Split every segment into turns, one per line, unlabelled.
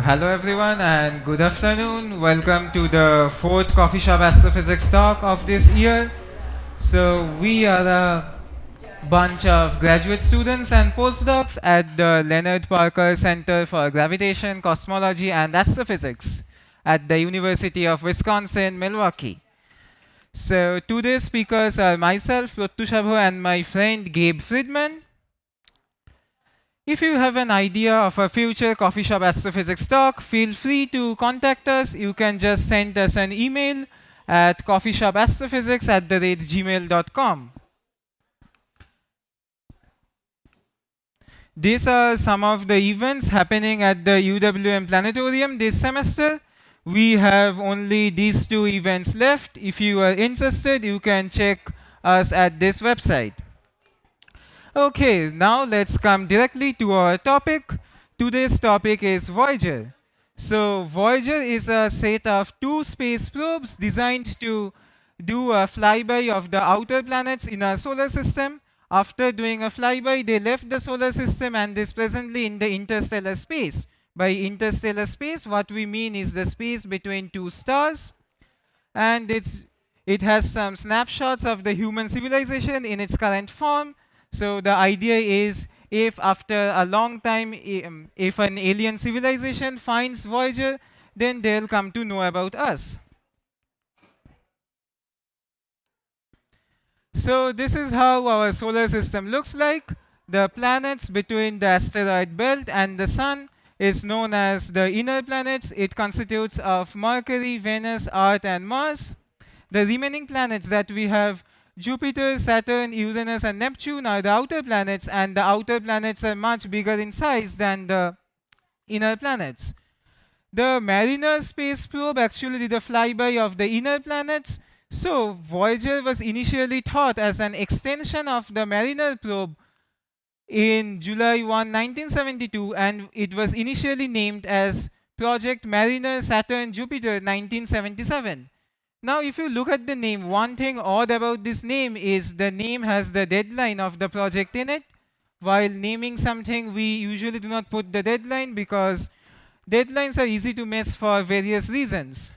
Hello everyone and good afternoon. Welcome to the fourth Coffee Shop Astrophysics talk of this year. So we are a bunch of graduate students and postdocs at the Leonard Parker Center for Gravitation, Cosmology and Astrophysics at the University of Wisconsin-Milwaukee. So today's speakers are myself, Prottushabho, and my friend Gabe Friedman. If you have an idea of a future Coffee Shop Astrophysics talk, feel free to contact us. You can just send us an email at coffeeshopastrophysics@gmail.com. These are some of the events happening at the UWM Planetarium this semester. We have only these two events left. If you are interested, you can check us at this website. Okay, now let's come directly to our topic. Today's topic is Voyager. So Voyager is a set of two space probes designed to do a flyby of the outer planets in our solar system. After doing a flyby, they left the solar system and is presently in the interstellar space. By interstellar space, what we mean is the space between two stars, and it has some snapshots of the human civilization in its current form. So the idea is, if after a long time, if an alien civilization finds Voyager, then they'll come to know about us. So this is how our solar system looks like. The planets between the asteroid belt and the sun is known as the inner planets. It constitutes of Mercury, Venus, Earth, and Mars. The remaining planets that we have, Jupiter, Saturn, Uranus, and Neptune, are the outer planets, and the outer planets are much bigger in size than the inner planets. The Mariner space probe actually did a flyby of the inner planets. So Voyager was initially thought as an extension of the Mariner probe in July 1, 1972, and it was initially named as Project Mariner Saturn Jupiter 1977. Now, if you look at the name, one thing odd about this name is the name has the deadline of the project in it. While naming something, we usually do not put the deadline because deadlines are easy to miss for various reasons.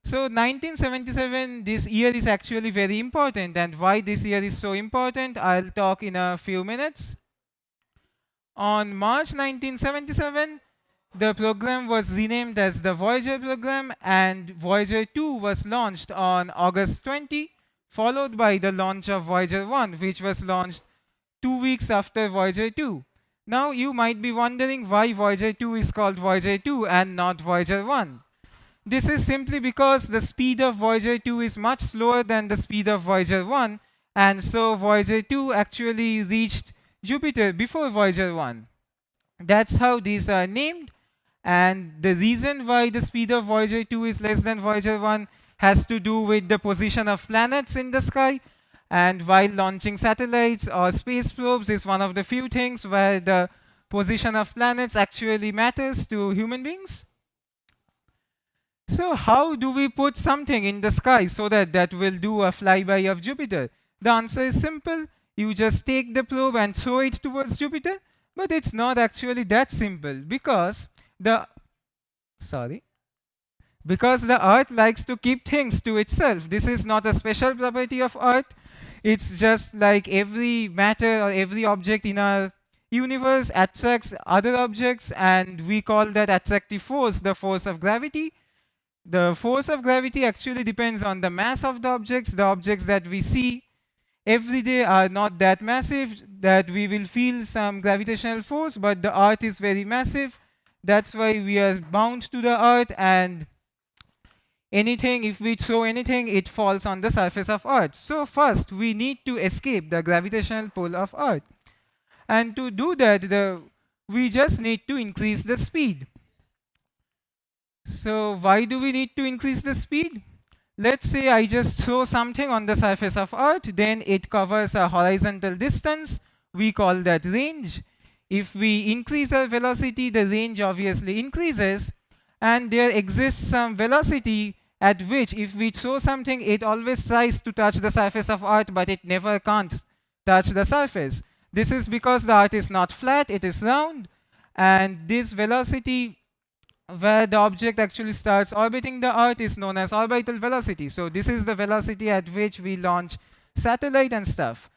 So 1977, this year is actually very important, and why this year is so important, I'll talk in a few minutes. On March 1977, the program was renamed as the Voyager program, and Voyager 2 was launched on August 20, followed by the launch of Voyager 1, which was launched 2 weeks after Voyager 2. Now you might be wondering why Voyager 2 is called Voyager 2 and not Voyager 1. This is simply because the speed of Voyager 2 is much slower than the speed of Voyager 1, and so Voyager 2 actually reached Jupiter before Voyager 1. That's how these are named. And the reason why the speed of Voyager 2 is less than Voyager 1 has to do with the position of planets in the sky. And while launching satellites or space probes is one of the few things where the position of planets actually matters to human beings. So how do we put something in the sky so that will do a flyby of Jupiter? The answer is simple. You just take the probe and throw it towards Jupiter. But it's not actually that simple because the Earth likes to keep things to itself. This is not a special property of Earth. It's just like every matter or every object in our universe attracts other objects, and we call that attractive force the force of gravity. The force of gravity actually depends on the mass of the objects. The objects that we see every day are not that massive that we will feel some gravitational force, but the Earth is very massive. That's why we are bound to the Earth, and if we throw anything, it falls on the surface of Earth. So first, we need to escape the gravitational pull of Earth. And to do that, we just need to increase the speed. So why do we need to increase the speed? Let's say I just throw something on the surface of Earth, then it covers a horizontal distance. We call that range. If we increase our velocity, the range obviously increases, and there exists some velocity at which if we throw something, it always tries to touch the surface of Earth, but it never can't touch the surface. This is because the Earth is not flat, it is round, and this velocity where the object actually starts orbiting the Earth is known as orbital velocity. So this is the velocity at which we launch satellite and stuff.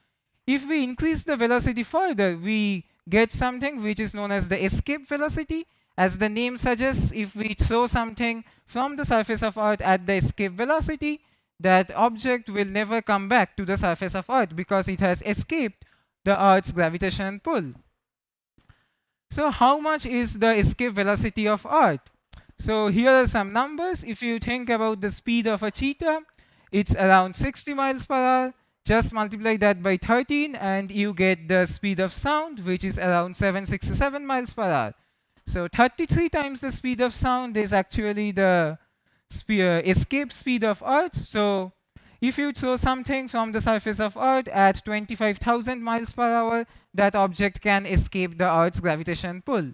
If we increase the velocity further, we get something which is known as the escape velocity. As the name suggests, if we throw something from the surface of Earth at the escape velocity, that object will never come back to the surface of Earth because it has escaped the Earth's gravitational pull. So how much is the escape velocity of Earth? So here are some numbers. If you think about the speed of a cheetah, it's around 60 miles per hour. Just multiply that by 13 and you get the speed of sound, which is around 767 miles per hour. So 33 times the speed of sound is actually the escape speed of Earth. So if you throw something from the surface of Earth at 25,000 miles per hour, that object can escape the Earth's gravitational pull.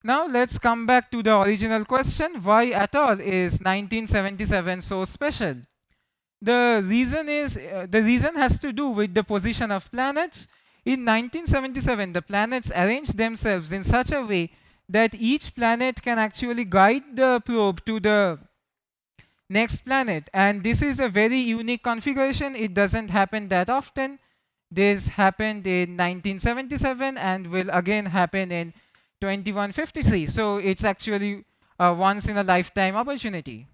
Now let's come back to the original question, why at all is 1977 so special? The reason has to do with the position of planets. In 1977, the planets arranged themselves in such a way that each planet can actually guide the probe to the next planet, and this is a very unique configuration. It doesn't happen that often. This happened in 1977 and will again happen in 2153. So it's actually a once in a lifetime opportunity.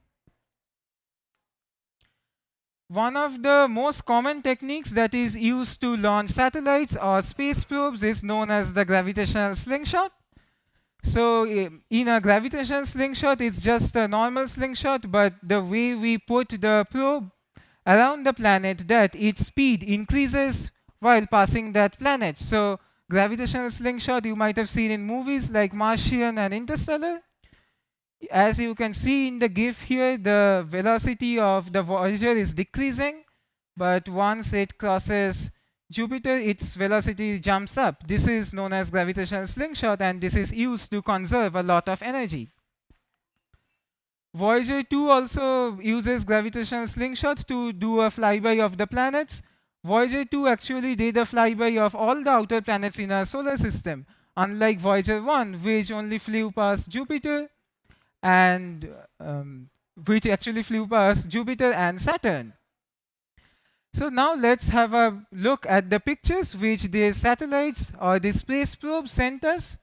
One of the most common techniques that is used to launch satellites or space probes is known as the gravitational slingshot. So in a gravitational slingshot, it's just a normal slingshot, but the way we put the probe around the planet, that its speed increases while passing that planet. So gravitational slingshot you might have seen in movies like Martian and Interstellar. As you can see in the GIF here, the velocity of the Voyager is decreasing, but once it crosses Jupiter, its velocity jumps up. This is known as gravitational slingshot, and this is used to conserve a lot of energy. Voyager 2 also uses gravitational slingshot to do a flyby of the planets. Voyager 2 actually did a flyby of all the outer planets in our solar system, unlike Voyager 1, which only flew past Jupiter and Saturn. So now let's have a look at the pictures which these satellites or these space probes sent us.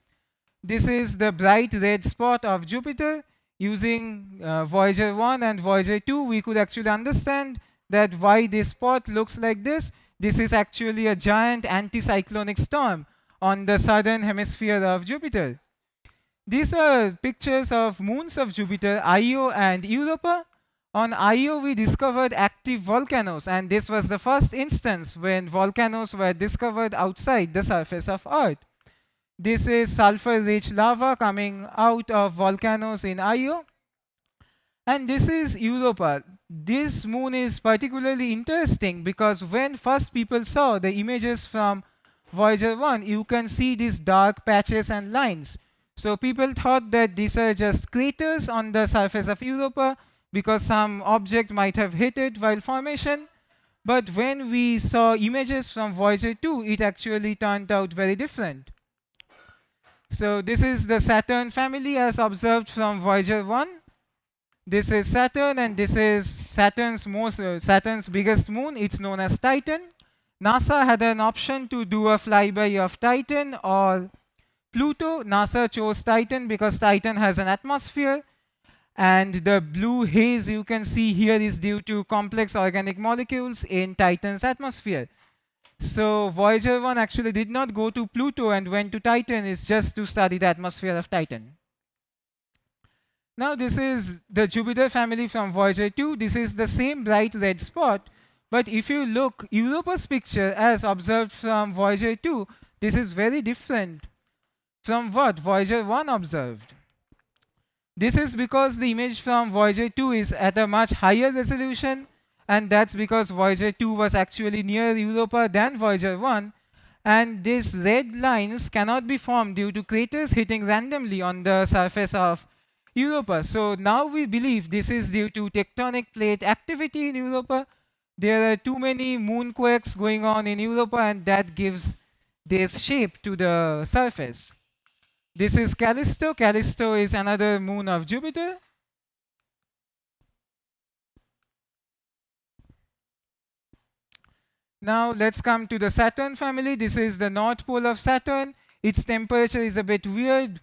This is the bright red spot of Jupiter. Using Voyager 1 and Voyager 2, we could actually understand that why this spot looks like this. This is actually a giant anticyclonic storm on the southern hemisphere of Jupiter. These are pictures of moons of Jupiter, Io and Europa. On Io, we discovered active volcanoes, and this was the first instance when volcanoes were discovered outside the surface of Earth. This is sulfur-rich lava coming out of volcanoes in Io. And this is Europa. This moon is particularly interesting because when first people saw the images from Voyager 1, you can see these dark patches and lines. So people thought that these are just craters on the surface of Europa because some object might have hit it while formation. But when we saw images from Voyager 2, it actually turned out very different. So this is the Saturn family as observed from Voyager 1. This is Saturn, and this is Saturn's biggest moon. It's known as Titan. NASA had an option to do a flyby of Titan or Pluto. NASA chose Titan because Titan has an atmosphere, and the blue haze you can see here is due to complex organic molecules in Titan's atmosphere. So Voyager 1 actually did not go to Pluto and went to Titan. It's just to study the atmosphere of Titan. Now this is the Jupiter family from Voyager 2. This is the same bright red spot, but if you look Europa's picture as observed from Voyager 2, this is very different from what Voyager 1 observed. This is because the image from Voyager 2 is at a much higher resolution, and that's because Voyager 2 was actually nearer Europa than Voyager 1, and these red lines cannot be formed due to craters hitting randomly on the surface of Europa. So now we believe this is due to tectonic plate activity in Europa. There are too many moonquakes going on in Europa, and that gives this shape to the surface. This is Callisto. Callisto is another moon of Jupiter. Now let's come to the Saturn family. This is the North Pole of Saturn. Its temperature is a bit weird.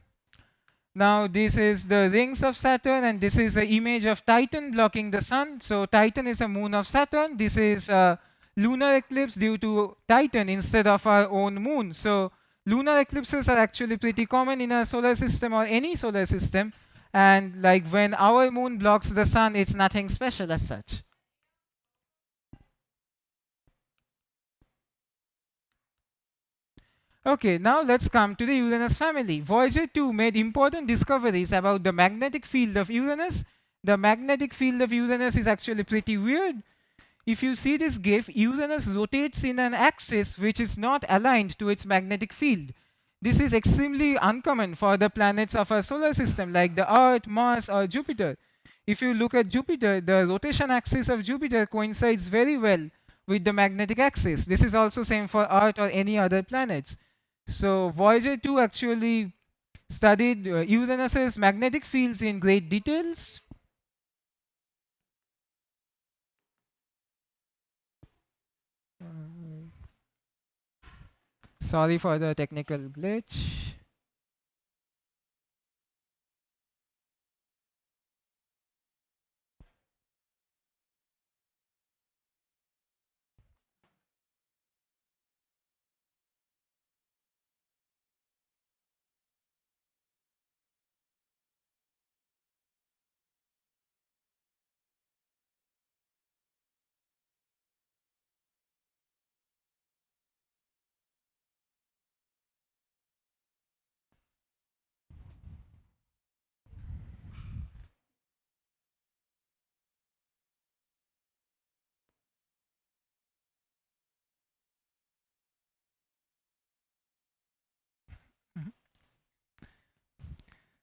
Now this is the rings of Saturn, and this is an image of Titan blocking the sun. So Titan is a moon of Saturn. This is a lunar eclipse due to Titan instead of our own moon. So lunar eclipses are actually pretty common in a solar system or any solar system. And like when our moon blocks the sun, it's nothing special as such. Okay, now let's come to the Uranus family. Voyager 2 made important discoveries about the magnetic field of Uranus. The magnetic field of Uranus is actually pretty weird. If you see this GIF, Uranus rotates in an axis which is not aligned to its magnetic field. This is extremely uncommon for the planets of our solar system like the Earth, Mars, or Jupiter. If you look at Jupiter, the rotation axis of Jupiter coincides very well with the magnetic axis. This is also same for Earth or any other planets. So Voyager 2 actually studied Uranus's magnetic fields in great details. Sorry for the technical glitch.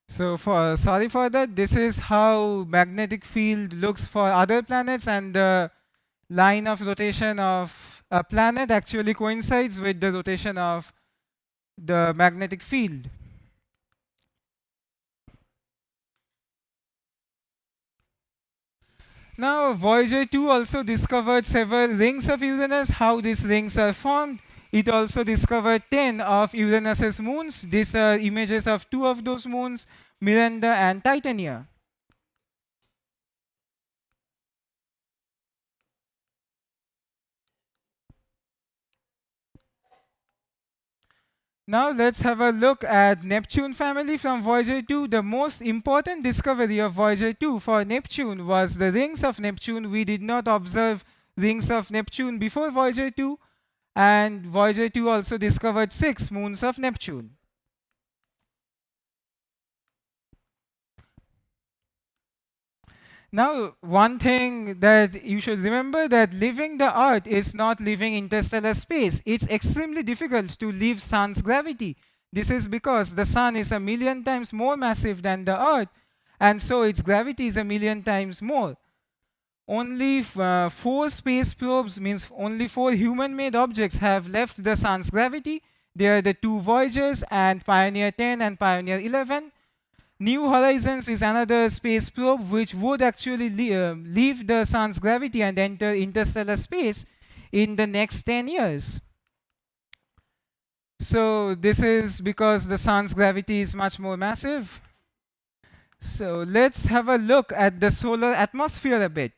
So sorry for that. This is how magnetic field looks for other planets, and the line of rotation of a planet actually coincides with the rotation of the magnetic field. Now, Voyager 2 also discovered several rings of Uranus, how these rings are formed. It also discovered 10 of Uranus's moons. These are images of 2 of those moons, Miranda and Titania. Now let's have a look at Neptune family from Voyager 2. The most important discovery of Voyager 2 for Neptune was the rings of Neptune. We did not observe rings of Neptune before Voyager 2, and Voyager 2 also discovered 6 moons of Neptune. Now, one thing that you should remember, that living the Earth is not living interstellar space. It's extremely difficult to leave Sun's gravity. This is because the Sun is a million times more massive than the Earth, and so its gravity is a million times more. Only 4 space probes, means only 4 human-made objects, have left the Sun's gravity. They are the 2 Voyagers and Pioneer 10 and Pioneer 11. New Horizons is another space probe which would actually leave the Sun's gravity and enter interstellar space in the next 10 years. So this is because the Sun's gravity is much more massive. So let's have a look at the solar atmosphere a bit.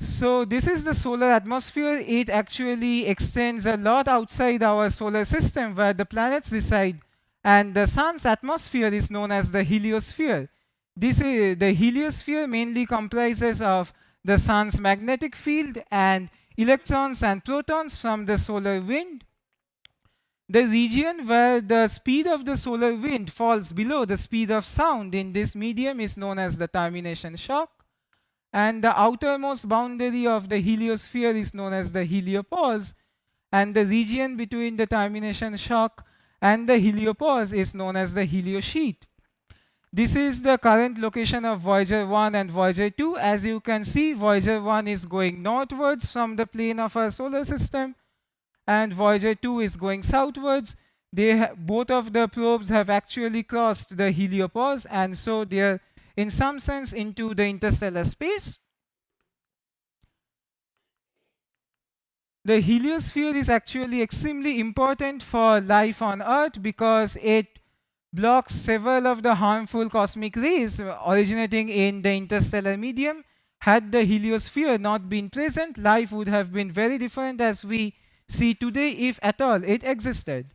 So this is the solar atmosphere. It actually extends a lot outside our solar system where the planets reside, and the Sun's atmosphere is known as the heliosphere. This is, the heliosphere mainly comprises of the Sun's magnetic field and electrons and protons from the solar wind. The region where the speed of the solar wind falls below the speed of sound in this medium is known as the termination shock. And the outermost boundary of the heliosphere is known as the heliopause, and the region between the termination shock and the heliopause is known as the heliosheath. This is the current location of Voyager 1 and Voyager 2. As you can see, Voyager 1 is going northwards from the plane of our solar system, and Voyager 2 is going southwards. both of the probes have actually crossed the heliopause, and so they're in some sense into the interstellar space. The heliosphere is actually extremely important for life on Earth because it blocks several of the harmful cosmic rays originating in the interstellar medium. Had the heliosphere not been present, life would have been very different as we see today, if at all it existed.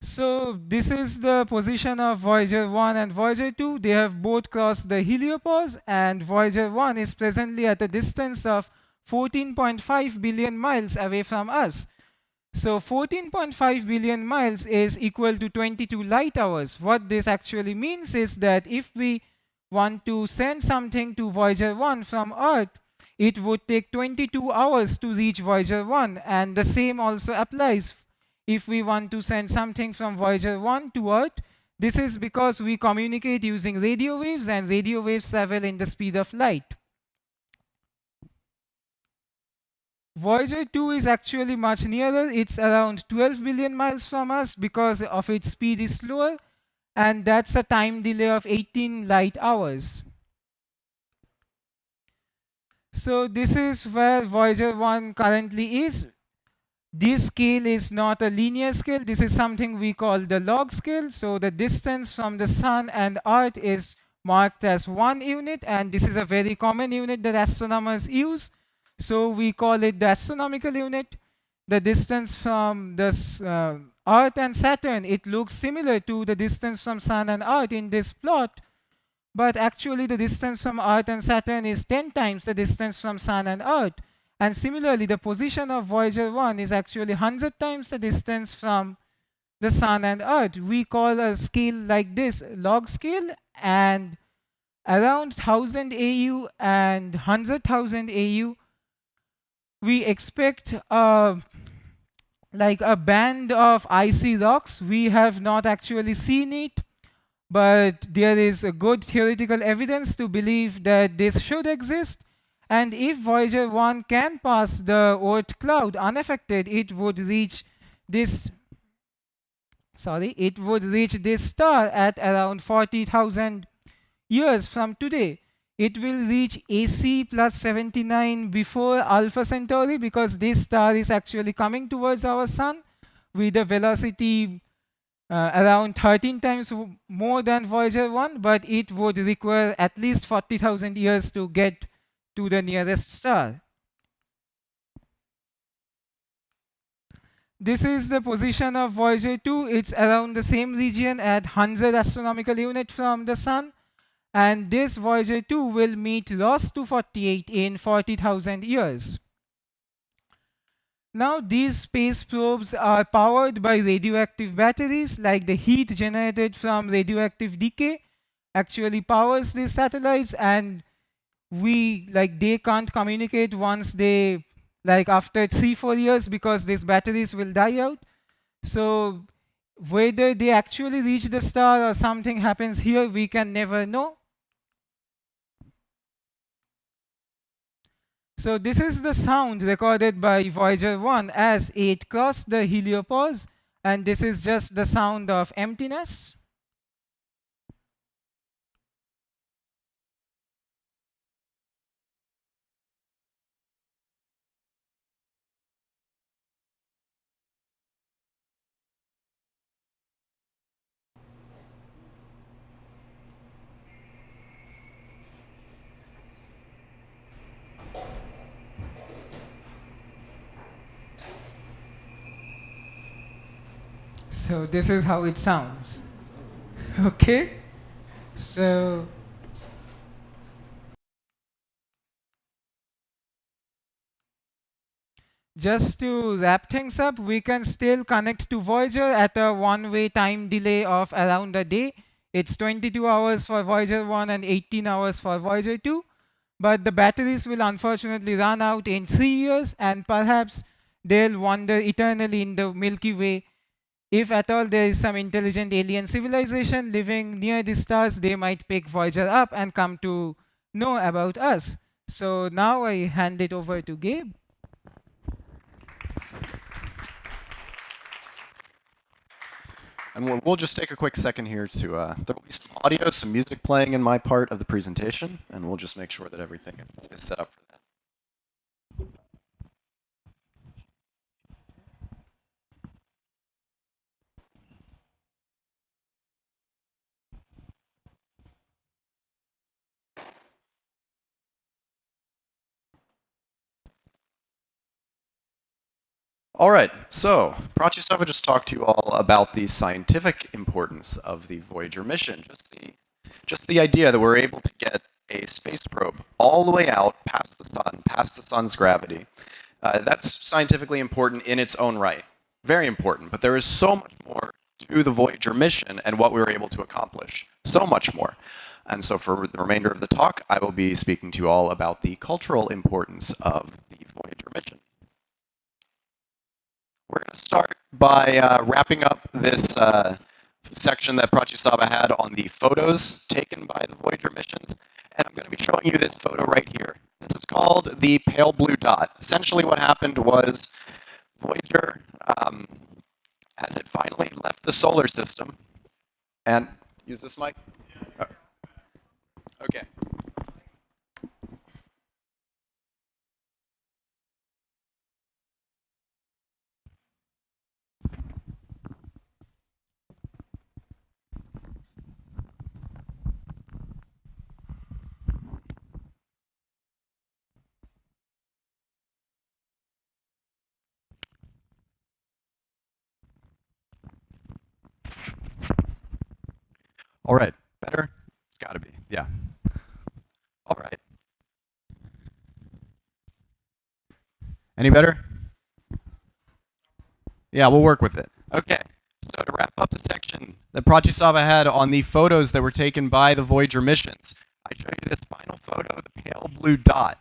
So this is the position of Voyager 1 and Voyager 2. They have both crossed the heliopause, and Voyager 1 is presently at a distance of 14.5 billion miles away from us. So 14.5 billion miles is equal to 22 light hours. What this actually means is that if we want to send something to Voyager 1 from Earth, it would take 22 hours to reach Voyager 1, and the same also applies if we want to send something from Voyager 1 to Earth. This is because we communicate using radio waves, and radio waves travel in the speed of light. Voyager 2 is actually much nearer. It's around 12 billion miles from us because of its speed is slower, and that's a time delay of 18 light hours. So this is where Voyager 1 currently is. This scale is not a linear scale. This is something we call the log scale. So the distance from the Sun and Earth is marked as 1 unit, and this is a very common unit that astronomers use. So we call it the astronomical unit. The distance from the Earth and Saturn, it looks similar to the distance from Sun and Earth in this plot, but actually the distance from Earth and Saturn is 10 times the distance from Sun and Earth. And similarly, the position of Voyager 1 is actually 100 times the distance from the Sun and Earth. We call a scale like this log scale, and around 1000 AU and 100,000 AU, we expect like a band of icy rocks. We have not actually seen it, but there is a good theoretical evidence to believe that this should exist. And if Voyager 1 can pass the Oort cloud unaffected, it would reach this star at around 40,000 years from today. It will reach AC plus 79 before Alpha Centauri, because this star is actually coming towards our sun with a velocity around 13 times more than Voyager 1, but it would require at least 40,000 years to get to the nearest star. This is the position of Voyager 2. It's around the same region at 100 astronomical units from the Sun. And this Voyager 2 will meet Ross 248 in 40,000 years. Now these space probes are powered by radioactive batteries, like the heat generated from radioactive decay actually powers these satellites, and they can't communicate once they after 3-4 years, because these batteries will die out. So whether they actually reach the star or something happens here, we can never know. So this is the sound recorded by Voyager 1 as it crossed the heliopause, and this is just the sound of emptiness. So this is how it sounds. Okay? So just to wrap things up, we can still connect to Voyager at a one-way time delay of around a day. It's 22 hours for Voyager 1 and 18 hours for Voyager 2. But the batteries will unfortunately run out in 3 years, and perhaps they'll wander eternally in the Milky Way. If at all there is some intelligent alien civilization living near the stars, they might pick Voyager up and come to know about us. So now I hand it over to Gabe.
And we'll just take a quick second here to, there will be some audio, some music playing in my part of the presentation, and we'll just make sure that everything is set up for that. All right, so Pratyustava just talked to you all about the scientific importance of the Voyager mission, just the idea that we're able to get a space probe all the way out past the sun, past the sun's gravity. That's scientifically important in its own right, very important, but there is so much more to the Voyager mission and what we were able to accomplish, so much more. And so for the remainder of the talk, I will be speaking to you all about the cultural importance of the Voyager mission. We're going to start by wrapping up this section that Pratyustava had on the photos taken by the Voyager missions. And I'm going to be showing you this photo right here. This is called the pale blue dot. Essentially what happened was Voyager, as it finally left the solar system, and use this mic? Oh. Okay. All right, better? It's got to be, yeah. All right. Any better? Yeah, we'll work with it. Okay, so to wrap up the section that Pratyustava had on the photos that were taken by the Voyager missions, I show you this final photo of the pale blue dot.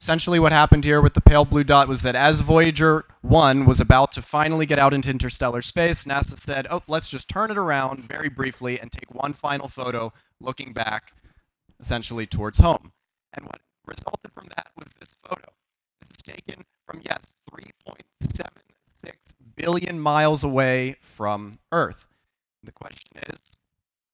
Essentially what happened here with the pale blue dot was that as Voyager 1 was about to finally get out into interstellar space, NASA said, oh, let's just turn it around very briefly and take one final photo looking back, essentially towards home. And what resulted from that was this photo. This is taken from, yes, 3.76 billion miles away from Earth. The question is,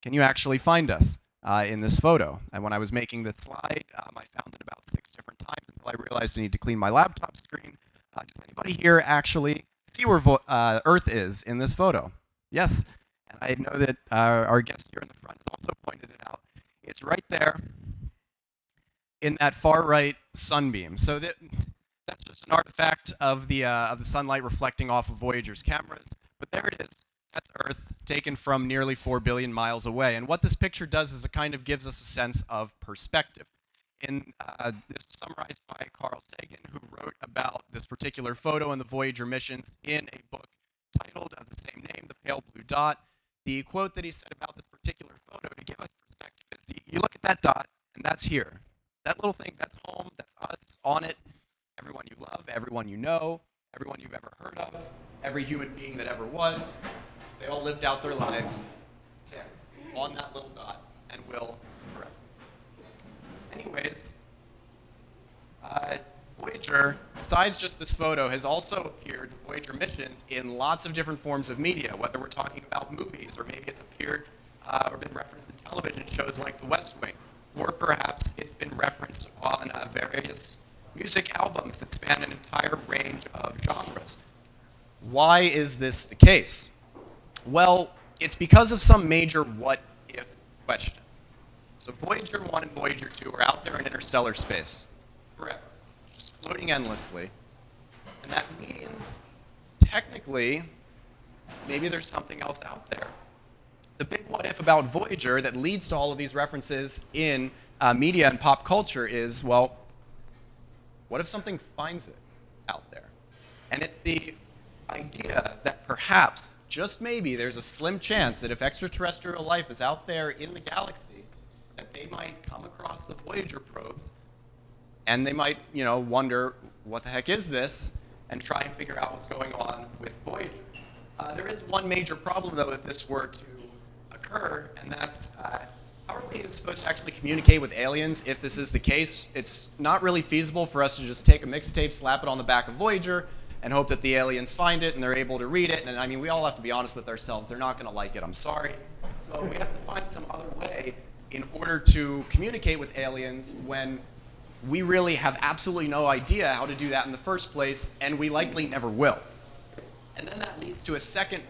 can you actually find us in this photo? And when I was making this slide, I found it about 6 different times until I realized I need to clean my laptop screen. Does anybody here actually see where Earth is in this photo? Yes. And I know that our guest here in the front has also pointed it out. It's right there in that far right sunbeam. So that's just an artifact of the sunlight reflecting off of Voyager's cameras. But there it is. That's Earth, taken from nearly 4 billion miles away. And what this picture does is it kind of gives us a sense of perspective. In this is summarized by Carl Sagan, who wrote about this particular photo and the Voyager missions in a book titled of the same name, The Pale Blue Dot. The quote that he said about this particular photo to give us perspective is, you look at that dot, and that's here. That little thing, that's home, that's us on it, everyone you love, everyone you know, everyone you've ever heard of, every human being that ever was, they all lived out their lives there, on that little dot, and will forever. Anyways, Voyager, besides just this photo, has also appeared, Voyager missions, in lots of different forms of media, whether we're talking about movies, or maybe it's appeared or been referenced in television shows like The West Wing, or perhaps it's been referenced on various music albums that span an entire range of genres. Why is this the case? Well, it's because of some major what-if question. So Voyager 1 and Voyager 2 are out there in interstellar space forever, just floating endlessly. And that means, technically, maybe there's something else out there. The big what-if about Voyager that leads to all of these references in media and pop culture is, well, what if something finds it out there? And it's the idea that perhaps, just maybe, there's a slim chance that if extraterrestrial life is out there in the galaxy, that they might come across the Voyager probes, and they might, wonder, what the heck is this, and try and figure out what's going on with Voyager. There is one major problem, though, if this were to occur, and that's how are we supposed to actually communicate with aliens if this is the case? It's not really feasible for us to just take a mixtape, slap it on the back of Voyager, and hope that the aliens find it and they're able to read it. And I mean, we all have to be honest with ourselves. They're not going to like it. I'm sorry. So we have to find some other way in order to communicate with aliens when we really have absolutely no idea how to do that in the first place, and we likely never will. And then that leads to a second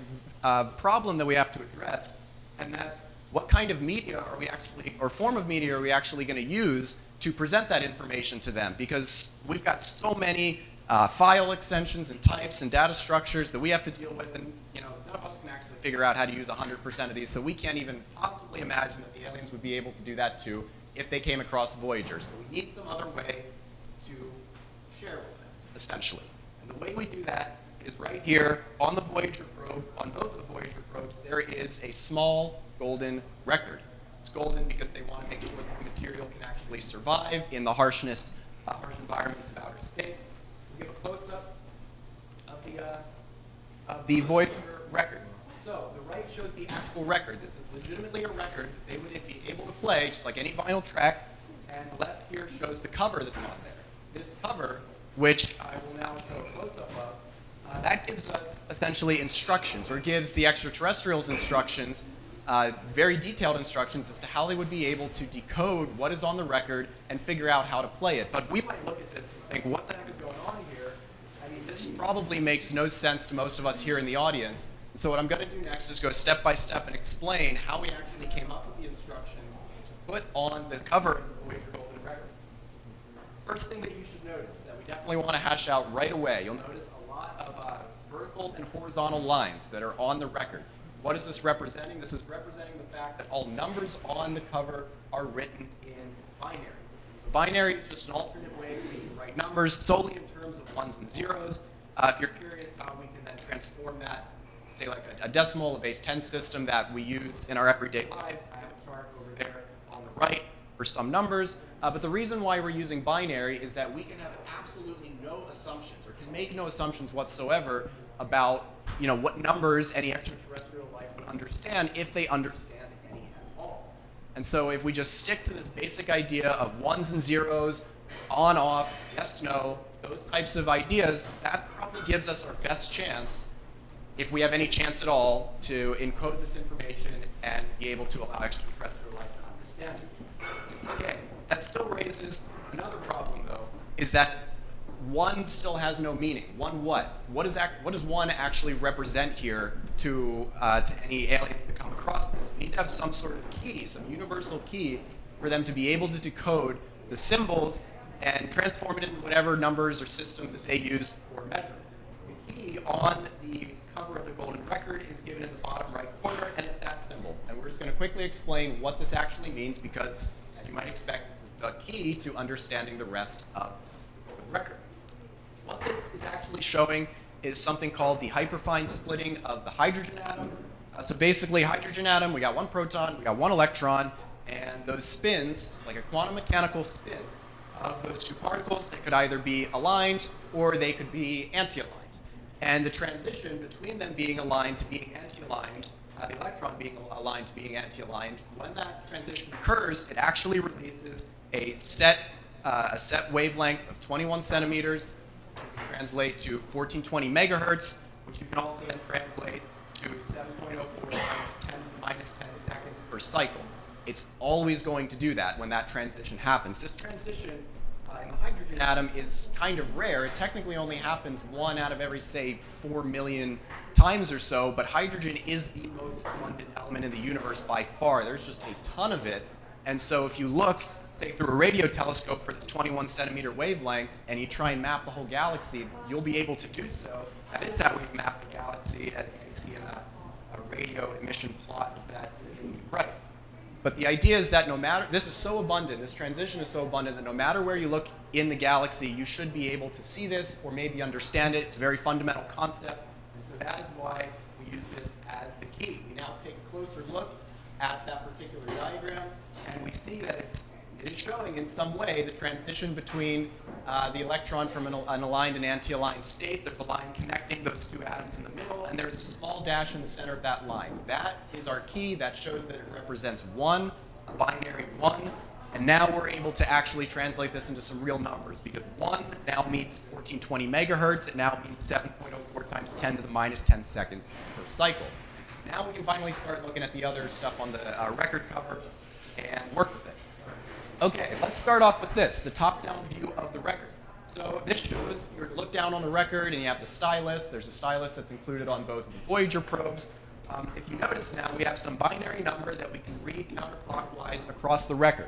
problem that we have to address, and that's what kind of media are we actually, or form of media are we actually going to use to present that information to them? Because we've got so many file extensions and types and data structures that we have to deal with, and none of us can actually figure out how to use 100% of these, so we can't even possibly imagine that the aliens would be able to do that too if they came across Voyager. So we need some other way to share with them, essentially. And the way we do that is right here on the Voyager probe, on both of the Voyager probes, there is a small golden record. It's golden because they want to make sure that the material can actually survive in the harsh environment of outer space. We'll give a close-up of the Voyager record. So the right shows the actual record. This is legitimately a record that they would be able to play, just like any vinyl track. And the left here shows the cover that's on there. This cover, which I will now show a close-up of, that gives us essentially instructions, or gives the extraterrestrials instructions, very detailed instructions as to how they would be able to decode what is on the record and figure out how to play it. But we might look at this and think, what the heck is going on here? I mean, this probably makes no sense to most of us here in the audience. So what I'm going to do next is go step by step and explain how we actually came up with the instructions to put on the cover of the Voyager Golden Record. First thing that you should notice that we definitely want to hash out right away, you'll notice a lot of vertical and horizontal lines that are on the record. What is this representing? This is representing the fact that all numbers on the cover are written in binary. So binary is just an alternate way we can write numbers solely in terms of ones and zeros. If you're curious how we can then transform that, say like a decimal, a base 10 system that we use in our everyday lives, I have a chart over there on the right for some numbers. But the reason why we're using binary is that we can have absolutely no assumptions, or can make no assumptions whatsoever about what numbers any extraterrestrial life would understand, if they understand any at all. And so if we just stick to this basic idea of ones and zeros, on, off, yes, no, those types of ideas, that probably gives us our best chance, if we have any chance at all, to encode this information and be able to allow extraterrestrial life to understand it. Okay, that still raises another problem, though, is that one still has no meaning. One what? What does one actually represent here to any aliens that come across this? We need to have some sort of key, some universal key, for them to be able to decode the symbols and transform it into whatever numbers or system that they use for measurement. The key on the cover of the Golden Record is given in the bottom right corner, and it's that symbol. And we're just going to quickly explain what this actually means, because, as you might expect, this is the key to understanding the rest of the Golden Record. What this is actually showing is something called the hyperfine splitting of the hydrogen atom. So basically, hydrogen atom, we got one proton, we got one electron, and those spins, like a quantum mechanical spin of those two particles, they could either be aligned or they could be anti-aligned. And the transition between them being aligned to being anti-aligned, the electron being aligned to being anti-aligned, when that transition occurs, it actually releases a set wavelength of 21 centimeters, which we can translate to 1420 megahertz, which you can also then translate to 7.04 times 10 minus 10 seconds per cycle. It's always going to do that when that transition happens. This transition in the hydrogen atom is kind of rare. It technically only happens 1 out of every, say, 4 million times or so, but hydrogen is the most abundant element in the universe by far. There's just a ton of it. And so if you look, say, through a radio telescope for this 21 centimeter wavelength, and you try and map the whole galaxy, you'll be able to do so. That is how we map the galaxy, as you can see in a radio emission plot that you right. But the idea is that no matter, this is so abundant, this transition is so abundant that no matter where you look in the galaxy, you should be able to see this or maybe understand it. It's a very fundamental concept, and so that is why we use this as the key. We now take a closer look at that particular diagram, and we see that it is showing in some way the transition between the electron from an aligned and anti-aligned state. There's a line connecting those two atoms in the middle, and there's a small dash in the center of that line. That is our key. That shows that it represents 1, a binary 1, And now we're able to actually translate this into some real numbers, because 1 now means 1420 megahertz. It now means 7.04 times 10 to the minus 10 seconds per cycle. Now we can finally start looking at the other stuff on the record cover and work with it. Okay, let's start off with this, the top-down view of the record. So this shows, you look down on the record and you have the stylus. There's a stylus that's included on both of the Voyager probes. If you notice now, we have some binary number that we can read counterclockwise across the record.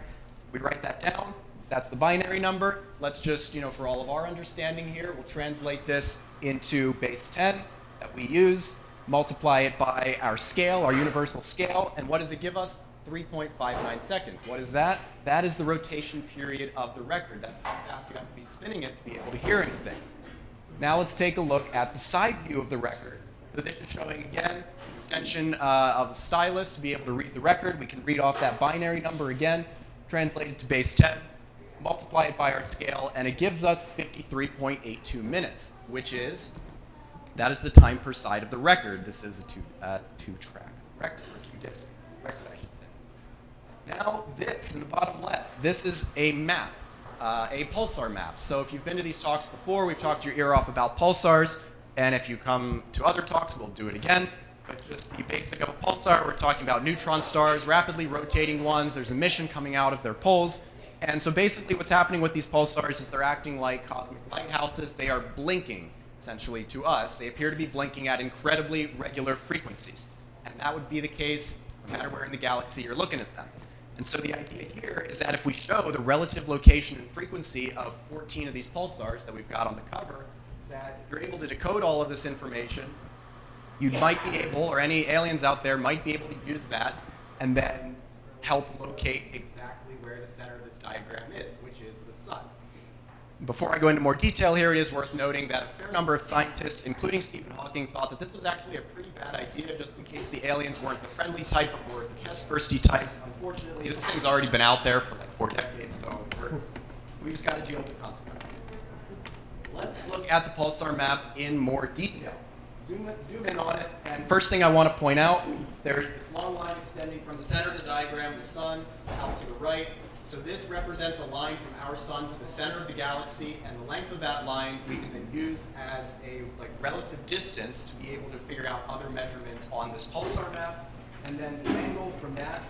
We write that down. That's the binary number. Let's just, for all of our understanding here, we'll translate this into base 10 that we use, multiply it by our scale, our universal scale, and what does it give us? 3.59 seconds. What is that? That is the rotation period of the record. That's how fast you have to be spinning it to be able to hear anything. Now let's take a look at the side view of the record. So this is showing, again, the extension of the stylus to be able to read the record. We can read off that binary number again, translate it to base 10, multiply it by our scale, and it gives us 53.82 minutes, which is, that is the time per side of the record. This is a two-track record, or two-disc record, I should say. Now this, in the bottom left, this is a map, a pulsar map. So if you've been to these talks before, we've talked your ear off about pulsars, and if you come to other talks, we'll do it again. But just the basic of a pulsar, we're talking about neutron stars, rapidly rotating ones. There's emission coming out of their poles. And so basically what's happening with these pulsars is they're acting like cosmic lighthouses. They are blinking, essentially, to us. They appear to be blinking at incredibly regular frequencies. And that would be the case no matter where in the galaxy you're looking at them. And so the idea here is that if we show the relative location and frequency of 14 of these pulsars that we've got on the cover, that if you're able to decode all of this information, you might be able, or any aliens out there might be able to use that and then help locate exactly where the center of this diagram is, which is the sun. Before I go into more detail here, it is worth noting that a fair number of scientists, including Stephen Hawking, thought that this was actually a pretty bad idea, just in case the aliens weren't the friendly type or the chest-bursty type. Unfortunately, this thing's already been out there for like 4 decades, so we just got to deal with the consequences. Let's look at the pulsar map in more detail. Zoom in on it, and first thing I want to point out, there's this long line extending from the center of the diagram, the sun, out to the right. So this represents a line from our sun to the center of the galaxy, and the length of that line we can then use as a relative distance to be able to figure out other measurements on this pulsar map. And then the angle from that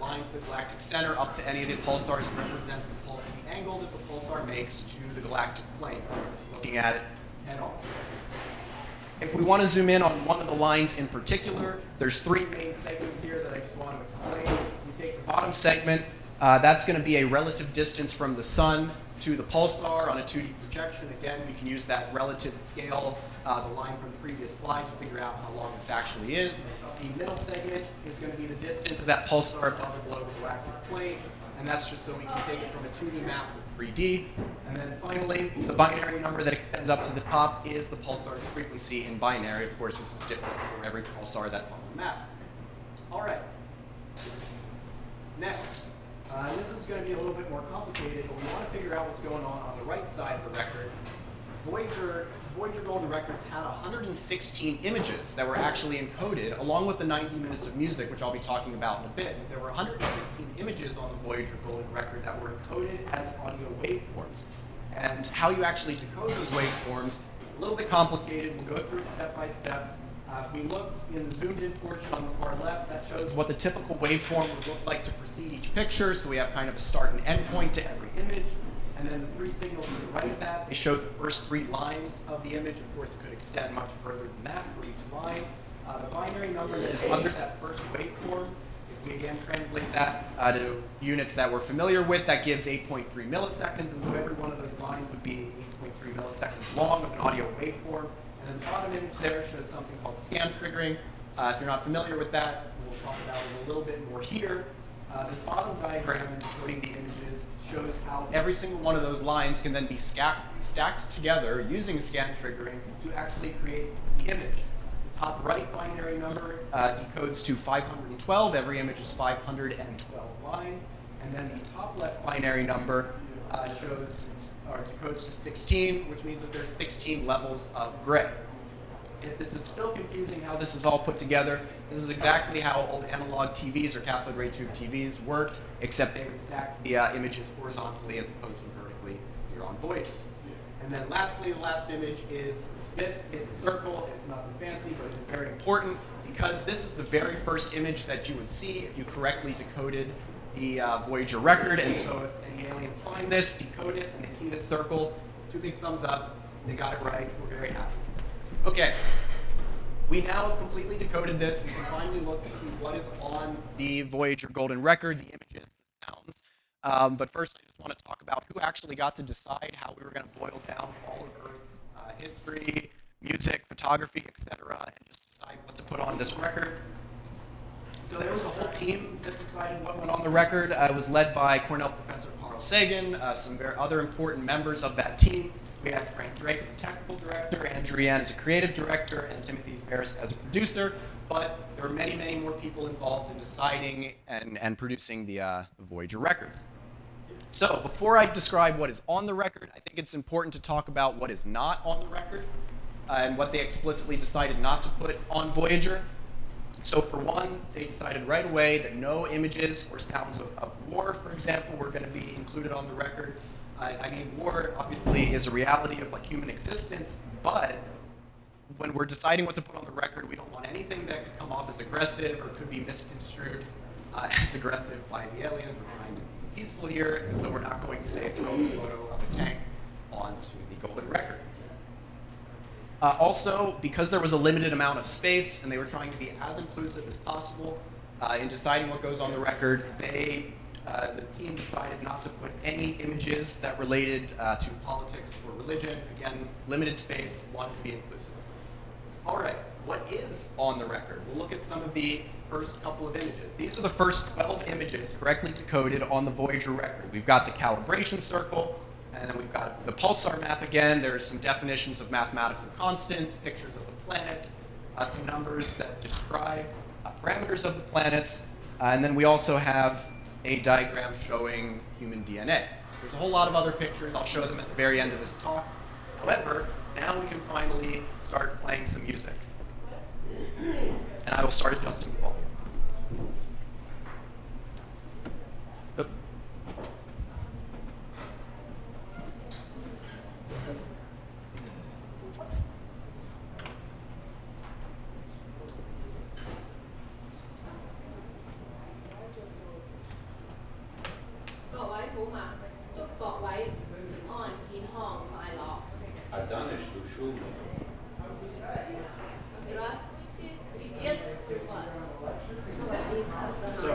line to the galactic center up to any of the pulsars represents the angle that the pulsar makes to the galactic plane. Just looking at it head on. If we want to zoom in on one of the lines in particular, there's 3 main segments here that I just want to explain. We take the bottom segment, that's going to be a relative distance from the sun to the pulsar on a 2D projection. Again, we can use that relative scale, the line from the previous slide, to figure out how long this actually is. The middle segment is going to be the distance of that pulsar above or below the galactic plane, and that's just so we can take it from a 2D map to 3D. And then finally, the binary number that extends up to the top is the pulsar's frequency in binary. Of course, this is different for every pulsar that's on the map. All right. Next. This is going to be a little bit more complicated, but we want to figure out what's going on the right side of the record. Voyager Golden Records had 116 images that were actually encoded, along with the 90 minutes of music, which I'll be talking about in a bit. There were 116 images on the Voyager Golden Record that were encoded as audio waveforms. And how you actually decode those waveforms is a little bit complicated. We'll go through it step by step. If we look in the zoomed-in portion on the far left, that shows what the typical waveform would look like to precede each picture. So we have kind of a start and end point to every image. And then the 3 signals to the right of that, they show the first 3 lines of the image. Of course, it could extend much further than that for each line. The binary number that is under that first waveform, if we again translate that to units that we're familiar with, that gives 8.3 milliseconds. And so every one of those lines would be 8.3 milliseconds long of an audio waveform. And then the bottom image there shows something called scan triggering. If you're not familiar with that, we'll talk about it a little bit more here. This bottom diagram including the images shows how every single one of those lines can then be stacked together using scan triggering to actually create the image. The top right binary number decodes to 512. Every image is 512 lines. And then the top left binary number decodes to 16, which means that there's 16 levels of gray. if this is still confusing how this is all put together, this is exactly how old analog TVs or cathode ray tube TVs worked, except they would stack the images horizontally as opposed to vertically here on Voyager. And then lastly, the last image is this. It's a circle. It's nothing fancy, but it's very important because this is the very first image that you would see if you correctly decoded the Voyager record. And so if any aliens find this, decode it, and they see this circle, 2 big thumbs up. They got it right. We're very happy. Okay. We now have completely decoded this. We can finally look to see what is on the Voyager Golden Record, the images, the sounds. But first, I just want to talk about who actually got to decide how we were going to boil down all of Earth's history, music, photography, etc., and just decide what to put on this record. So there was a whole team that decided what went on the record. It was led by Cornell professor Carl Sagan, some very other important members of that team. We had Frank Drake as a technical director, Andrew Yan as a creative director, and Timothy Ferris as a producer. But there were many, many more people involved in deciding and producing the Voyager records. So before I describe what is on the record, I think it's important to talk about what is not on the record and what they explicitly decided not to put on Voyager. So for one, they decided right away that no images or sounds of war, for example, were going to be included on the record. I mean, war obviously is a reality of like human existence, but when we're deciding what to put on the record, we don't want anything that could come off as aggressive or could be misconstrued as aggressive by the aliens. We're trying to be peaceful here, and so we're not going to say throw a photo of a tank onto the Golden Record. Also, because there was a limited amount of space and they were trying to be as inclusive as possible in deciding what goes on the record, the team decided not to put any images that related to politics or religion. Again, limited space, wanted to be inclusive. All right, what is on the record? We'll look at some of the first couple of images. These are the first 12 images correctly decoded on the Voyager record. We've got the calibration circle, and then we've got the pulsar map again. There's some definitions of mathematical constants, pictures of the planets, some numbers that describe parameters of the planets, and then we also have a diagram showing human DNA. There's a whole lot of other pictures. I'll show them at the very end of this talk. However, now we can finally start playing some music. And I will start adjusting the volume. Oop. So,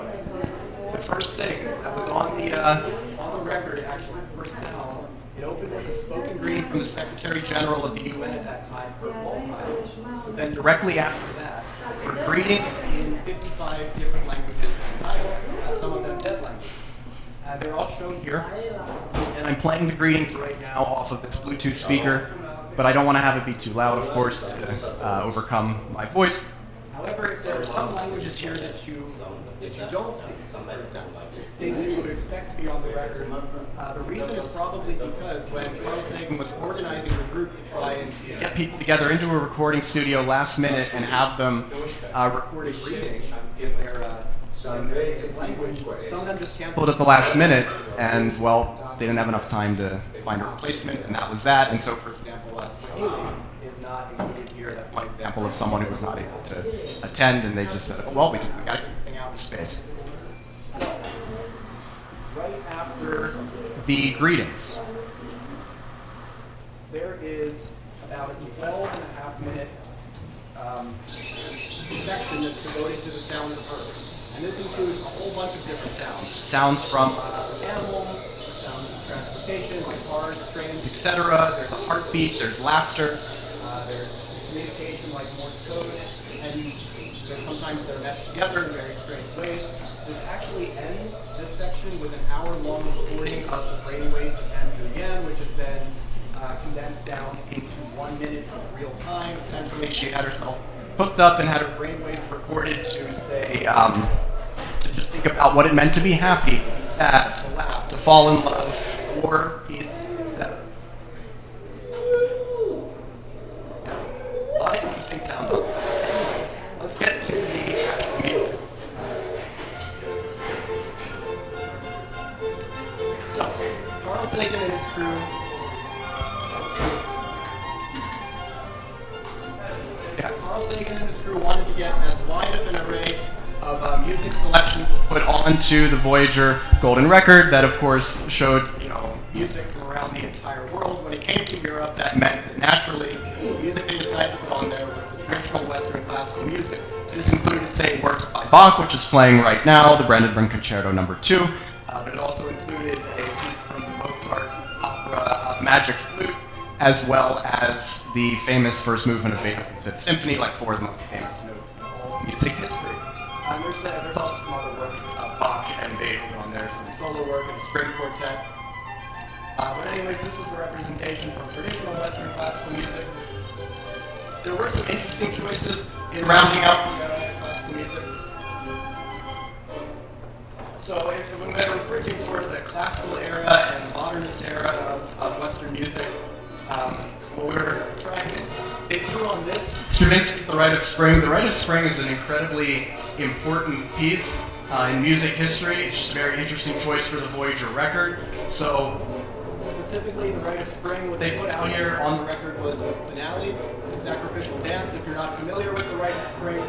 the first thing that was on the record, actually, the first sound, it opened with a spoken greeting from the Secretary General of the UN at that time, Kurt Waldheim. But then directly after that were greetings in 55 different languages and dialects, some of them dead languages. They're all shown here, and I'm playing the greetings right now off of this Bluetooth speaker, but I don't want to have it be too loud, of course, to overcome my voice. However, there are some languages here that you don't see, for example, things that you would expect to be on the record. The reason is probably because when Carl Sagan was organizing the group to try and get people together into a recording studio last minute and have them record a greeting in their language, some of them just canceled at the last minute, and well, they didn't have enough time to find a replacement, and that was that. And so, for example, Swahili is not included here. That's one example of someone who was not able to attend, and they just said, oh, well, we got to get this thing out in space. So, right after the greetings, there is about a 12.5-minute section that's devoted to the sounds of Earth. And this includes a whole bunch of different sounds. Sounds from animals, sounds of transportation, like cars, trains, etc. There's a heartbeat, there's laughter, there's communication like Morse code, and sometimes they're meshed together in very strange ways. This actually ends this section with an hour-long recording of the brainwaves of Andrew Yan, which is then condensed down into 1 minute of real time. Essentially, she had herself hooked up and had her brainwaves recorded to say, to just think about what it meant to be happy, to be sad, to laugh, to fall in love, war, peace, etc. A lot of interesting Sagan and his crew. Yeah, Carl Sagan and his crew wanted to get as wide of an array of music selections put onto the Voyager golden record that, of course, showed music from around the entire world. When it came to Europe, that meant that naturally the music they decided to put on there was the traditional Western classical music. This included, say, works by Bach, which is playing right now, the Brandenburg Concerto No. 2, but it also included a piece from the Mozart opera Magic Flute, as well as the famous first movement of Beethoven's Fifth Symphony, like 4 of the most famous notes in all music history. There's also some other work of Bach and Beethoven on there, some solo work and a string quartet. But anyways, this was the representation from traditional Western classical music. There were some interesting choices in rounding out the classical music. So when we're bridging sort of the classical era and modernist era of Western music, what we're trying to, they threw on this Stravinsky's The Rite of Spring. The Rite of Spring is an incredibly important piece in music history. It's just a very interesting choice for the Voyager record. So specifically, The Rite of Spring, what they put out here on the record was the finale, the sacrificial dance. If you're not familiar with The Rite of Spring,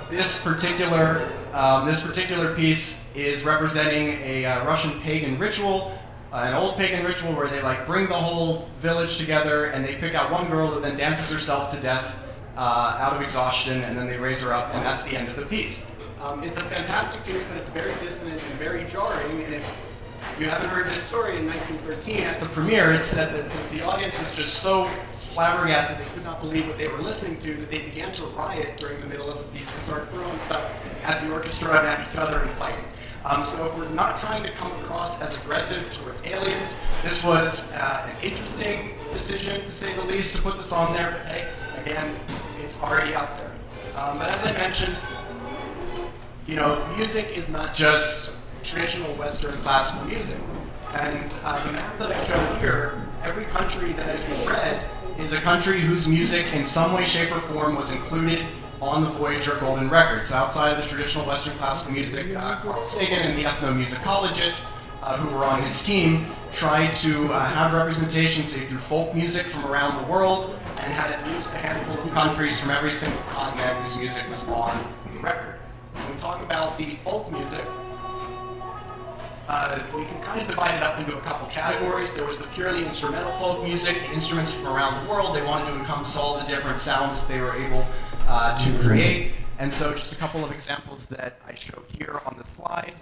this particular piece is representing a Russian pagan ritual, an old pagan ritual where they bring the whole village together and they pick out one girl who then dances herself to death out of exhaustion, and then they raise her up, and that's the end of the piece. It's a fantastic piece, but it's very dissonant and very jarring, and if you haven't heard this story, in 1913 at the premiere, it said that since the audience was just so flabbergasted, they could not believe what they were listening to, that they began to riot during the middle of the piece and start throwing stuff at the orchestra and at each other and fighting. So if we're not trying to come across as aggressive towards aliens, this was an interesting decision, to say the least, to put this on there, but hey, again, it's already out there. But as I mentioned, music is not just traditional Western classical music. And the map that I showed here, every country that is in red is a country whose music in some way, shape, or form was included on the Voyager Golden Record. So outside of the traditional Western classical music, Carl Sagan and the ethnomusicologists who were on his team tried to have representation, say, through folk music from around the world, and had at least a handful of countries from every single continent whose music was on the record. When we talk about the folk music, we can kind of divide it up into a couple categories. There was the purely instrumental folk music, instruments from around the world. They wanted to encompass all the different sounds that they were able to create. And so just a couple of examples that I showed here on the slides.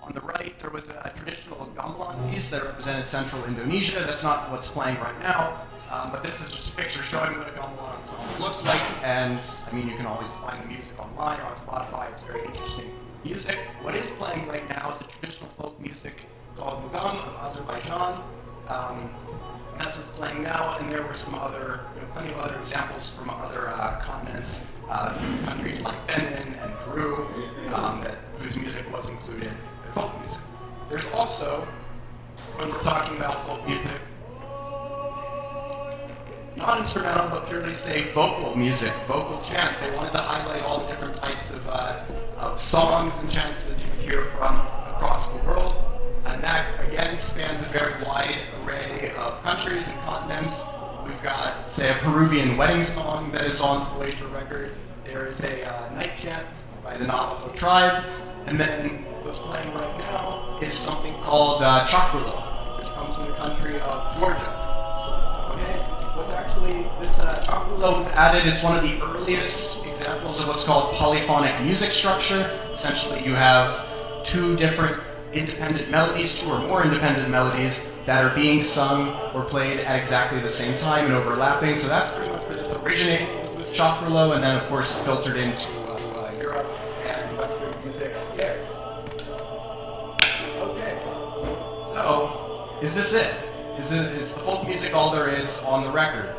On the right, there was a traditional gamelan piece that represented central Indonesia. That's not what's playing right now, but this is just a picture showing what a gamelan ensemble looks like. And I mean, you can always find the music online or on Spotify. It's very interesting music. What is playing right now is a traditional folk music called Mugam of Azerbaijan. That's what's playing now, and there were some other, plenty of other examples from other continents, countries like Benin and Peru, whose music was included in folk music. There's also, when we're talking about folk music, not instrumental, but purely, say, vocal music, vocal chants. They wanted to highlight all the different types of songs and chants that you could hear from across the world. And that, again, spans a very wide array of countries and continents. We've got, say, a Peruvian wedding song that is on the Voyager record. There is a night chant by the Navajo tribe. And then what's playing right now is something called Chakrula, which comes from the country of Georgia. Okay. What's actually, this Chakrula was added. It's one of the earliest examples of what's called polyphonic music structure. Essentially, you have two different independent melodies, two or more independent melodies that are being sung or played at exactly the same time and overlapping. So that's pretty much where this originated, was with Chakrula, and then of course it filtered into Europe and Western music there. Okay, so is this it? Is the folk music all there is on the record?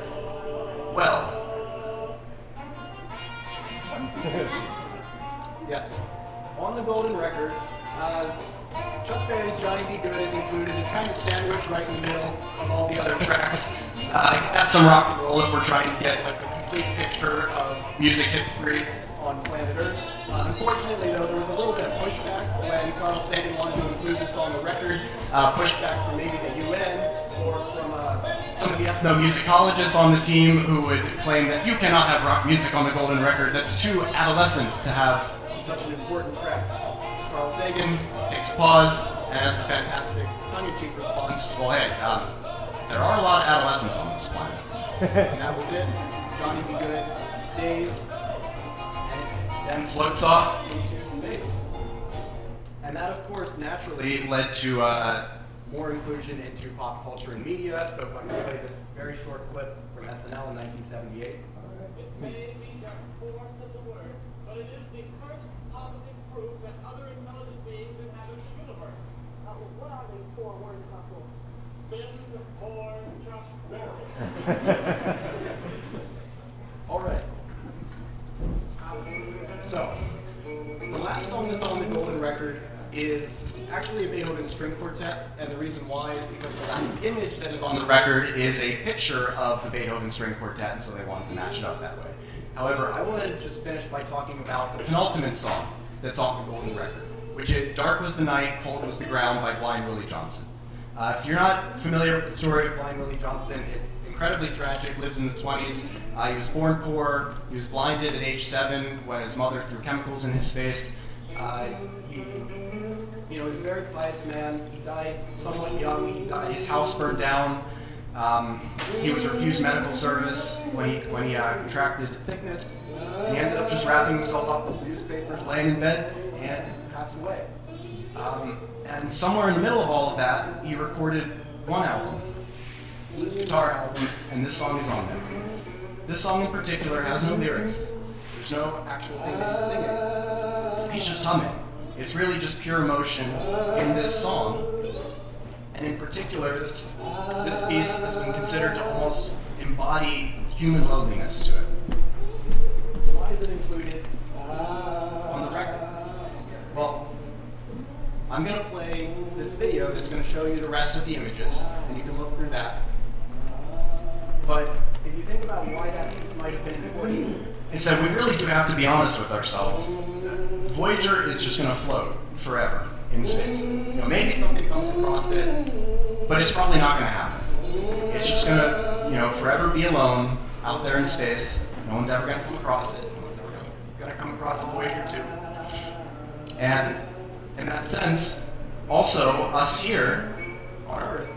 Well, yes, on the golden record, Chuck Berry's Johnny B. Good is included. It's kind of sandwiched right in the middle of all the other tracks. You can have some rock and roll if we're trying to get a complete picture of music history on planet Earth. Unfortunately, though, there was a little bit of pushback when Carl Sagan wanted to include this on the record. Pushback from maybe the UN have no musicologists on the team who would claim that you cannot have rock music on the golden record. That's too adolescent to have such an important track. Carl Sagan takes a pause and has the fantastic tongue-in-cheek response. Well, hey, there are a lot of adolescents on this planet. And that was it. Johnny B. Good stays and then floats off into space. And that, of course, naturally led to more inclusion into pop culture and media. So I'm going to play this very short clip from SNL in 1978.
It may be just 4 simple words, but it is the first positive proof that other intelligent beings inhabit the universe.
What are the 4 words, Dr.
Sin, porn, Chuck Berry.
All right. So, the last song that's on the golden record is actually a Beethoven string quartet, and the reason why is because the last image that is on the record is a picture of the Beethoven string quartet, and so they wanted to match it up that way. However, I want to just finish by talking about the penultimate song that's on the golden record, which is Dark Was the Night, Cold Was the Ground by Blind Willie Johnson. If you're not familiar with the story of Blind Willie Johnson, it's incredibly tragic, lived in the 20s. He was born poor, he was blinded at age 7 when his mother threw chemicals in his face. He was a very pious man. He died somewhat young. His house burned down. He was refused medical service when he contracted sickness. And he ended up just wrapping himself up with some newspapers, laying in bed, and passed away. And somewhere in the middle of all of that, he recorded one album, blues guitar album, and this song is on there. This song in particular has no lyrics. There's no actual thing that he's singing. He's just humming. It's really just pure emotion in this song. And in particular, this piece has been considered to almost embody human loneliness to it. So why is it included on the record? Well, I'm going to play this video that's going to show you the rest of the images, and you can look through that. But if you think about why that piece might have been important, it's that we really do have to be honest with ourselves. Voyager is just going to float forever in space. Maybe something comes across it, but it's probably not going to happen. It's just going to, forever be alone out there in space. No one's ever going to come across it. No one's ever going to come across Voyager 2. And in that sense, also us here on Earth,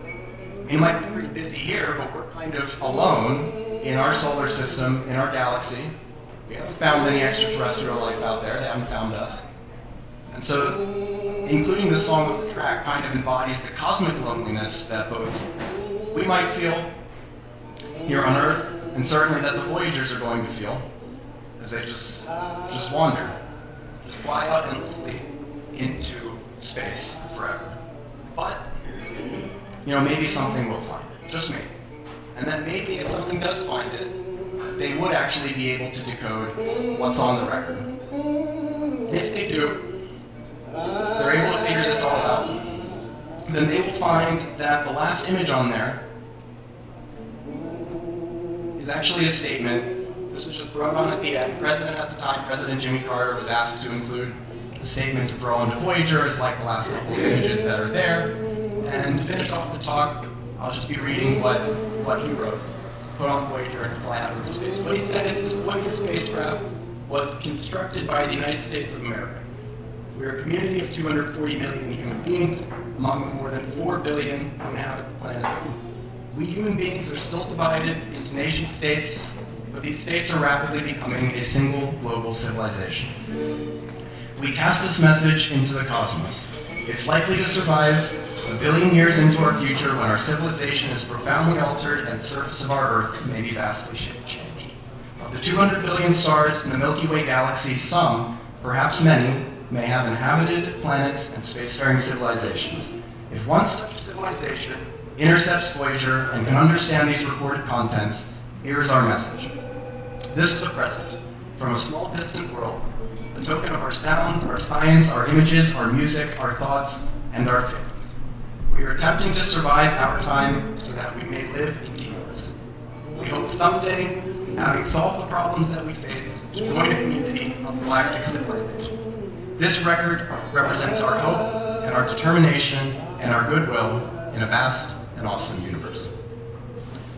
we might be pretty busy here, but we're kind of alone in our solar system, in our galaxy. We haven't found any extraterrestrial life out there. They haven't found us. And so, including this song with the track kind of embodies the cosmic loneliness that both we might feel here on Earth, and certainly that the Voyagers are going to feel as they just wander, just fly out endlessly into space forever. But, maybe something will find it, just maybe. And then maybe if something does find it, they would actually be able to decode what's on the record. And if they do, if they're able to figure this all out, then they will find that the last image on there is actually a statement. This was just thrown on at the end. President at the time, President Jimmy Carter, was asked to include a statement to throw onto Voyagers, like the last couple of images that are there. And to finish off the talk, I'll just be reading what he wrote. Put on Voyager and fly out into space. What he said is this Voyager spacecraft was constructed by the United States of America. We are a community of 240 million human beings, among the more than 4 billion who inhabit the planet. We human beings are still divided into nation states, but these states are rapidly becoming a single global civilization. We cast this message into the cosmos. It's likely to survive 1 billion years into our future when our civilization is profoundly altered and the surface of our Earth may be vastly changed. Of the 200 billion stars in the Milky Way galaxy, some, perhaps many, may have inhabited planets and spacefaring civilizations. If one such civilization intercepts Voyager and can understand these recorded contents, here is our message. This is a present from a small distant world, a token of our sounds, our science, our images, our music, our thoughts, and our feelings. We are attempting to survive our time so that we may live into yours. We hope someday, having solved the problems that we face, to join a community of galactic civilizations. This record represents our hope and our determination and our goodwill in a vast and awesome universe.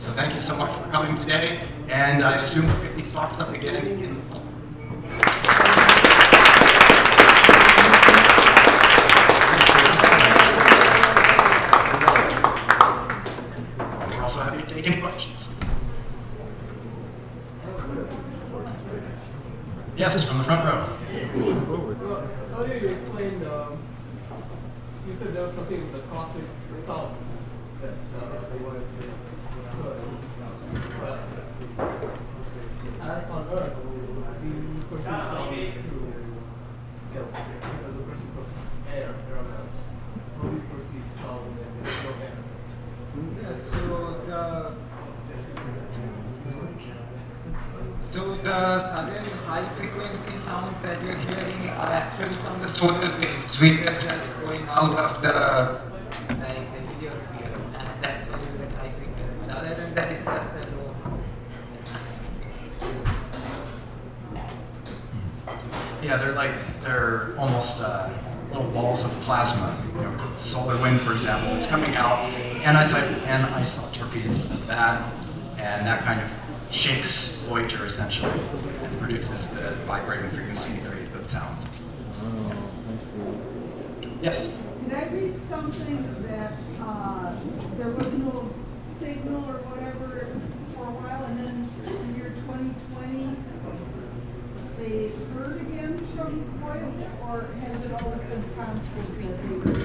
So thank you so much for coming today, and I assume we'll get these talks up again in the fall. We're also happy to take any questions. Yes, from the front row.
Earlier you explained, you said there was something with the cosmic results that they wanted to could. But as on Earth, we perceive sound through because the person from air around us. How we perceive sound and there's no air.
So the sudden high frequency sounds that you're hearing are actually from the solar waves, which are just going out of the heliosphere, and that's where you get high frequency. But other than that, it's just a low.
Yeah, they're almost little balls of plasma. Solar wind, for example, it's coming out, anisotropies of that, and that kind of shakes Voyager essentially, and produces the vibrating frequency to create those sounds. Yes?
Did I read something that there was no signal or whatever for a while, and then in the year 2020 they heard again from Voyager, or has it always been constant that they were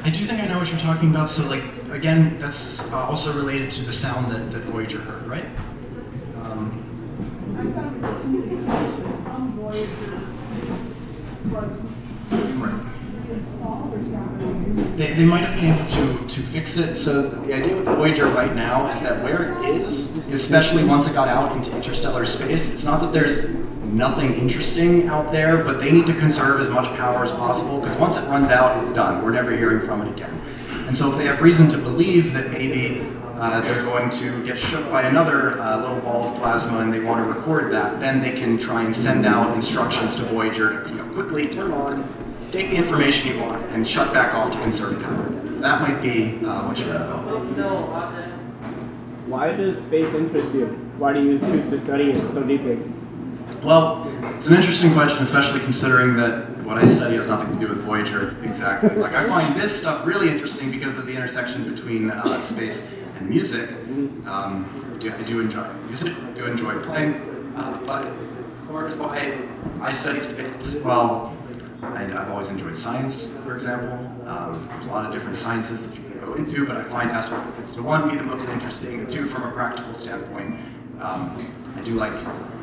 I do think I know what you're talking about. So, again, that's also related to the sound that Voyager heard, right?
I thought it was a communication from Voyager was installed or something.
They might have been able to fix it. So the idea with Voyager right now is that where it is, especially once it got out into interstellar space, it's not that there's nothing interesting out there, but they need to conserve as much power as possible, because once it runs out, it's done. We're never hearing from it again. And so if they have reason to believe that maybe they're going to get shook by another little ball of plasma and they want to record that, then they can try and send out instructions to Voyager to quickly turn on, take the information you want, and shut back off to conserve power. So that might be what you're about.
Why does space interest you? Why do you choose to study it so deeply?
Well, it's an interesting question, especially considering that what I study has nothing to do with Voyager exactly. I find this stuff really interesting because of the intersection between space and music. I do enjoy music, I do enjoy playing, but as far as why I study space, well, I've always enjoyed science, for example. There's a lot of different sciences that you can go into, but I find astrophysics to one, be the most interesting, and two, from a practical standpoint, I do like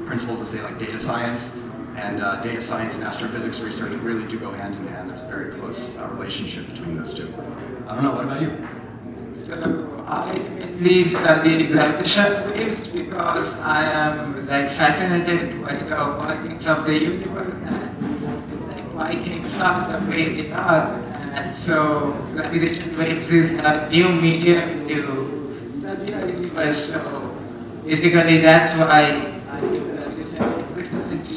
principles of, say, like data science, and data science and astrophysics research really do go hand in hand. There's a very close relationship between those two. I don't know, what about you?
So I mainly study gravitational waves because I am fascinated by the workings of the universe and why things are the way they are. And so gravitational waves is a new medium to study the universe. So basically that's why I do gravitational waves research.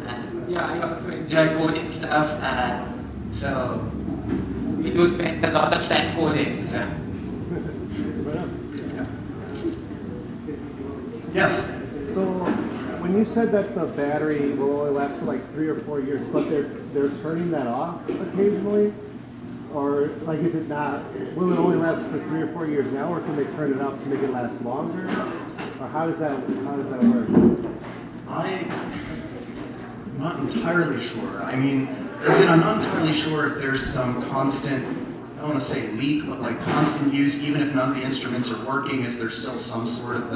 And yeah, I also enjoy coding stuff, and so we do spend a lot of time coding. So.
Yes?
So, when you said that the battery will only last for like 3 or 4 years, but they're turning that off occasionally, or is it not? Will it only last for 3 or 4 years now, or can they turn it off to make it last longer? Or how does that work?
I'm not entirely sure. I mean, I'm not entirely sure if there's some constant, I don't want to say leak, but constant use, even if none of the instruments are working, is there still some sort of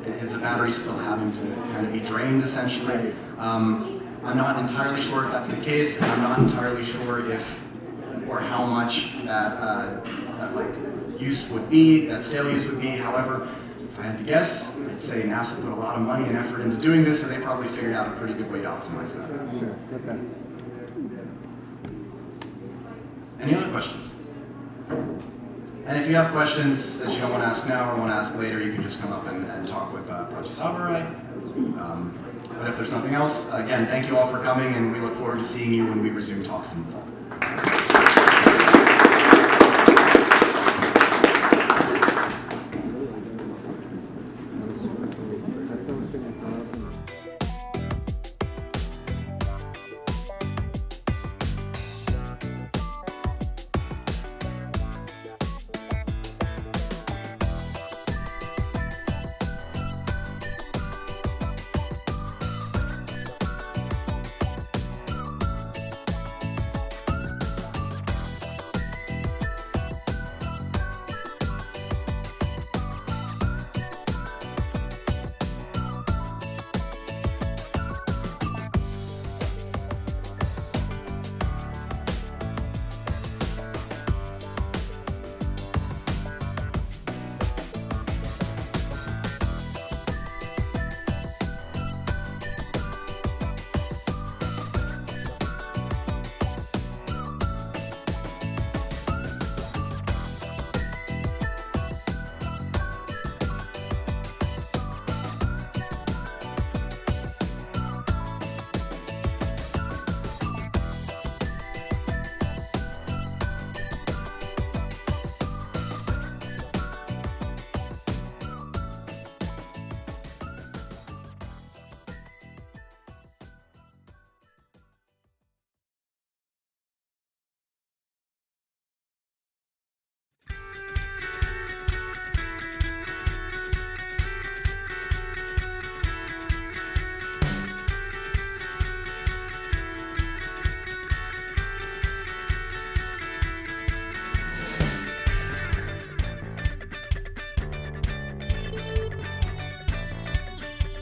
is the battery still having to kind of be drained essentially? I'm not entirely sure if that's the case, and I'm not entirely sure if or how much that use would be, that stale use would be. However, if I had to guess, I'd say NASA put a lot of money and effort into doing this, so they probably figured out a pretty good way to optimize that.
Sure. Okay.
Any other questions? And if you have questions that you don't want to ask now or want to ask later, you can just come up and talk with Project Samurai. But if there's nothing else, again, thank you all for coming, and we look forward to seeing you when we resume talks in the fall.